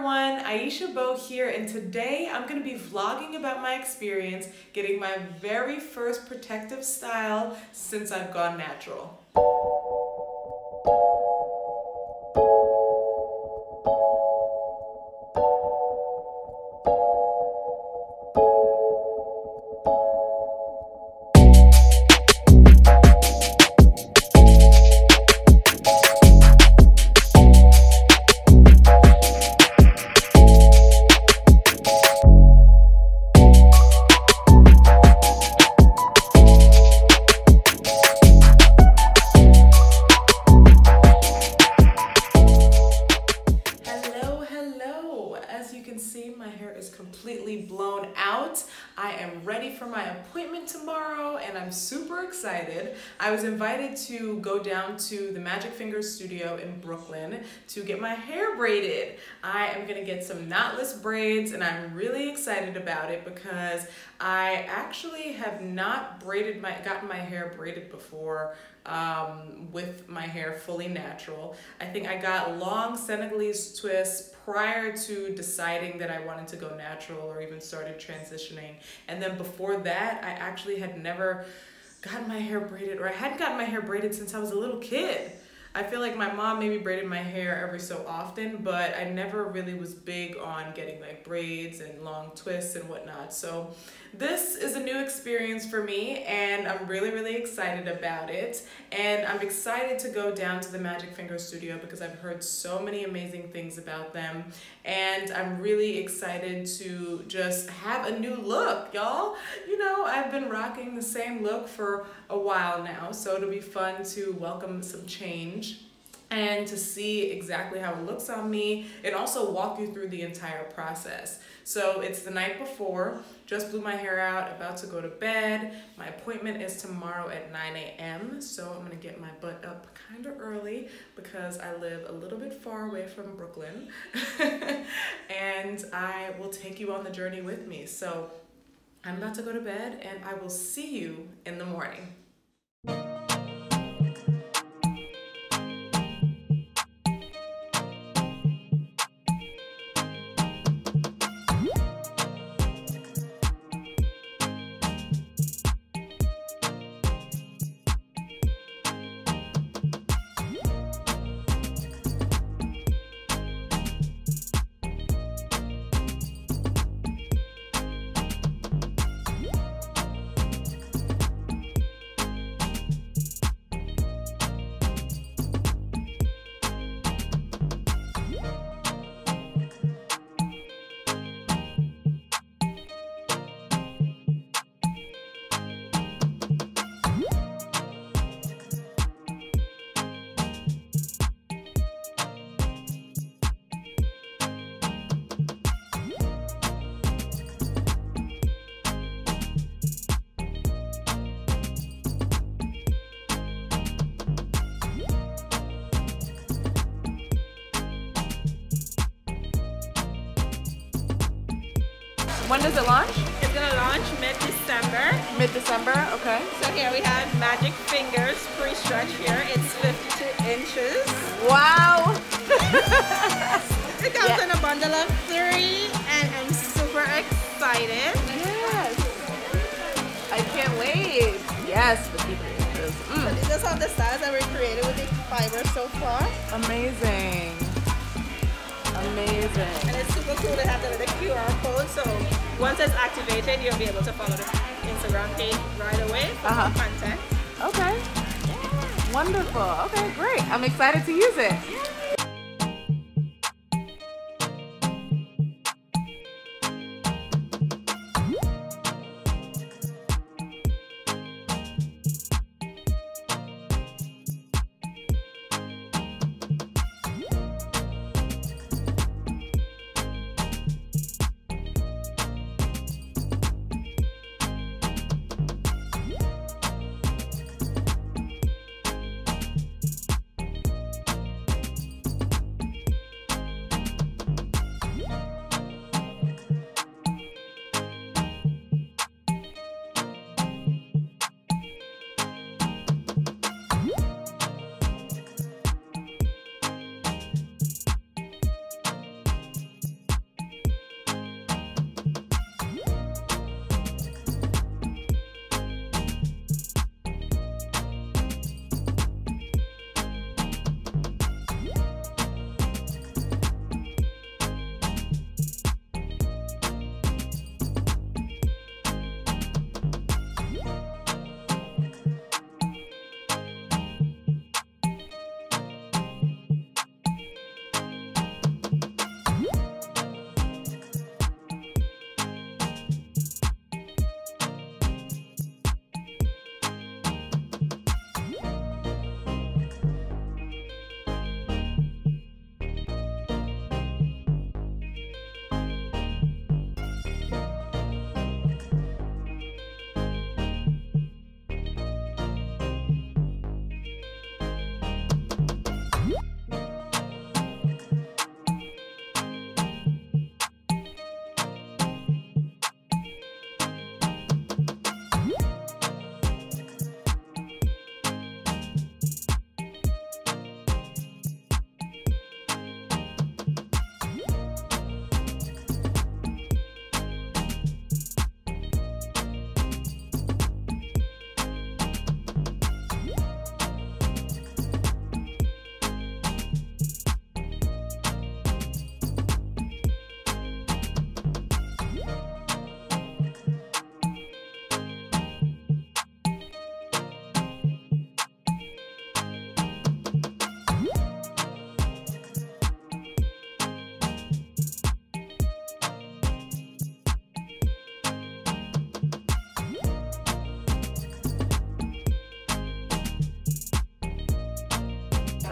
everyone, Aisha Bo here, and today I'm going to be vlogging about my experience getting my very first protective style since I've gone natural. My hair is completely blown out. I am ready for my appointment tomorrow and I'm super excited. I was invited to go down to the Magic Fingers studio in Brooklyn to get my hair braided. I am gonna get some knotless braids and I'm really excited about it because I actually have not gotten my hair braided before with my hair fully natural. I think I got long Senegalese twists prior to deciding that I wanted to go natural or even started transitioning. And then before that, I actually had never gotten my hair braided, or I hadn't gotten my hair braided since I was a little kid. I feel like my mom maybe braided my hair every so often, but I never really was big on getting like braids and long twists and whatnot. So this is a new experience for me and I'm really, really excited about it. And I'm excited to go down to the Magic Fingers studio because I've heard so many amazing things about them. And I'm really excited to just have a new look, y'all. You know, I've been rocking the same look for a while now, so it'll be fun to welcome some change and to see exactly how it looks on me and also walk you through the entire process. So it's the night before, just blew my hair out, about to go to bed. My appointment is tomorrow at 9 a.m. So I'm gonna get my butt up kind of early because I live a little bit far away from Brooklyn. And I will take you on the journey with me. So I'm about to go to bed and I will see you in the morning. When does it launch? It's gonna launch mid-December. Mid-December, okay. So here we have Magic Fingers pre-stretch here. It's 52 inches. Wow! It comes in a bundle of 3 and I'm super excited. Yes! I can't wait. Yes, 52 inches. So these are some of the styles that we created with the fibers so far. Amazing. Amazing. And it's super cool to have the little QR code, so once it's activated, you'll be able to follow the Instagram page right away for more content. Okay. Yeah. Wonderful. Okay, great. I'm excited to use it.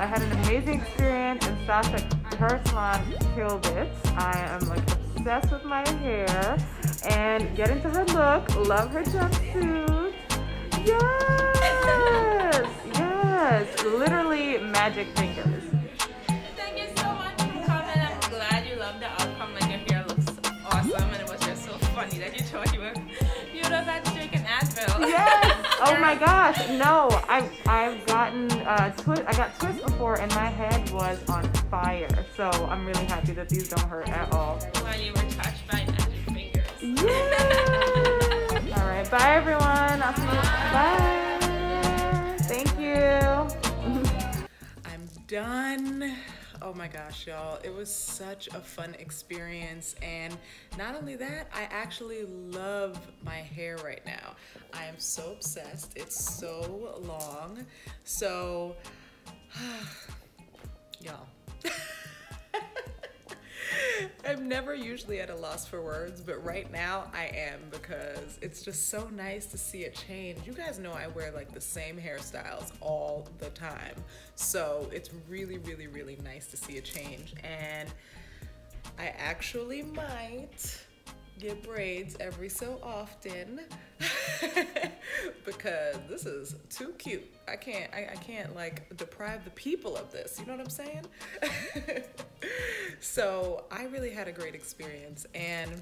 I had an amazing experience, and Sasha, her salon killed it. I am like obsessed with my hair, and get into her look. Love her jumpsuit. Yes, yes, literally magic fingers. Thank you so much for coming. I'm glad you loved the outcome. Like, your hair looks awesome, and it was just so funny that you thought you would have had to take an Advil. Yes. Oh my gosh. No, I've gotten I got twists before, and my head was on fire. So I'm really happy that these don't hurt at all. Well, you were touched by magic fingers. Yeah. All right. Bye, everyone. I'll see you. Bye. Thank you. I'm done. Oh my gosh, y'all. It was such a fun experience. And not only that, I actually love my hair right now. I am so obsessed. It's so long. So, y'all. I'm never usually at a loss for words, but right now I am, because it's just so nice to see it change. You guys know I wear like the same hairstyles all the time. So it's really, really, really nice to see a change. And I actually might get braids every so often because this is too cute. I can't like deprive the people of this, you know what I'm saying? So I really had a great experience, and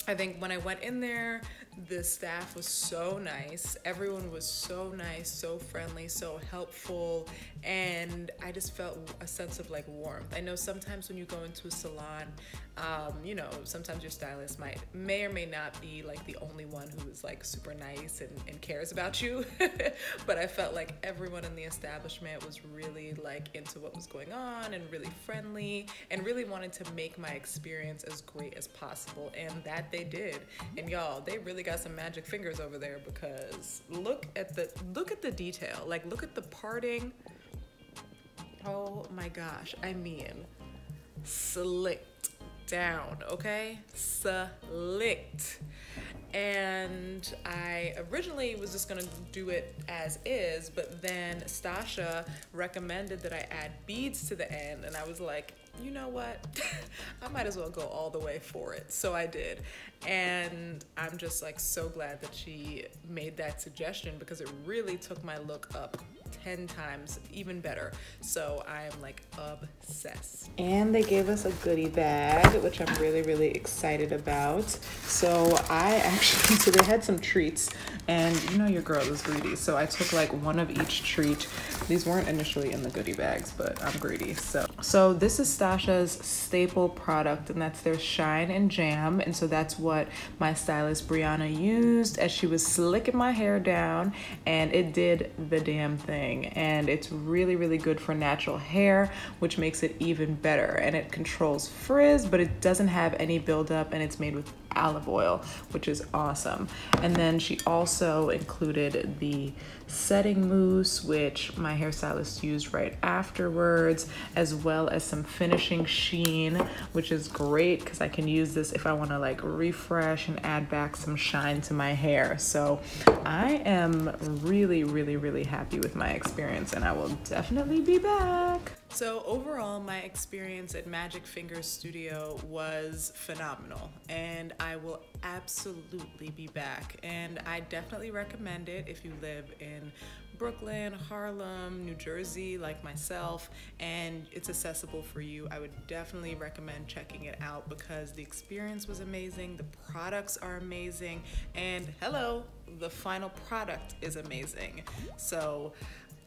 I think when I went in there, the staff was so nice. Everyone was so nice, so friendly, so helpful, and I just felt a sense of like warmth. I know sometimes when you go into a salon, you know, sometimes your stylist may or may not be like the only one who is like super nice and cares about you. But I felt like everyone in the establishment was really like into what was going on and really friendly and really wanted to make my experience as great as possible, and that they did. And y'all, they really got some magic fingers over there, because look at the detail. Like, look at the parting. Oh my gosh, I mean, slicked down, okay? Slicked. And I originally was just gonna do it as is, but then Stasha recommended that I add beads to the end, and I was like, you know what? I might as well go all the way for it. So I did. And I'm just like so glad that she made that suggestion, because it really took my look up 10 times even better. So I'm like obsessed. And they gave us a goodie bag, which I'm really, really excited about. So I actually, so they had some treats, and you know your girl is greedy. So I took like one of each treat. These weren't initially in the goodie bags, but I'm greedy. So this is Stasha's staple product, and that's their Shine and Jam. And so that's what my stylist Brianna used as she was slicking my hair down, and it did the damn thing. And it's really, really good for natural hair, which makes it even better. And it controls frizz, but it doesn't have any buildup, and it's made with olive oil, which is awesome. And then she also included the setting mousse, which my hairstylist used right afterwards, as well as some finishing sheen, which is great because I can use this if I want to like refresh and add back some shine to my hair. So I am really, really, really happy with my experience, and I will definitely be back. So overall, my experience at Magic Fingers Studio was phenomenal, and I will absolutely be back. And I definitely recommend it if you live in Brooklyn, Harlem, New Jersey, like myself, and it's accessible for you. I would definitely recommend checking it out because the experience was amazing, the products are amazing, and hello, the final product is amazing. So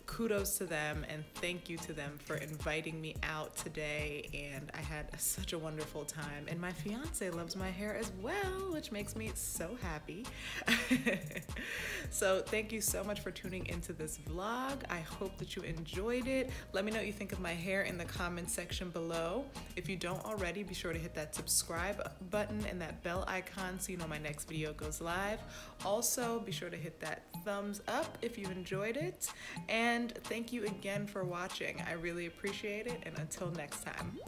kudos to them, and thank you to them for inviting me out today, and I had such a wonderful time, and my fiance loves my hair as well, which makes me so happy. So thank you so much for tuning into this vlog. I hope that you enjoyed it. Let me know what you think of my hair in the comment section below. If you don't already, be sure to hit that subscribe button and that bell icon so you know my next video goes live. Also, be sure to hit that thumbs up if you enjoyed it, and thank you again for watching. I really appreciate it, and until next time.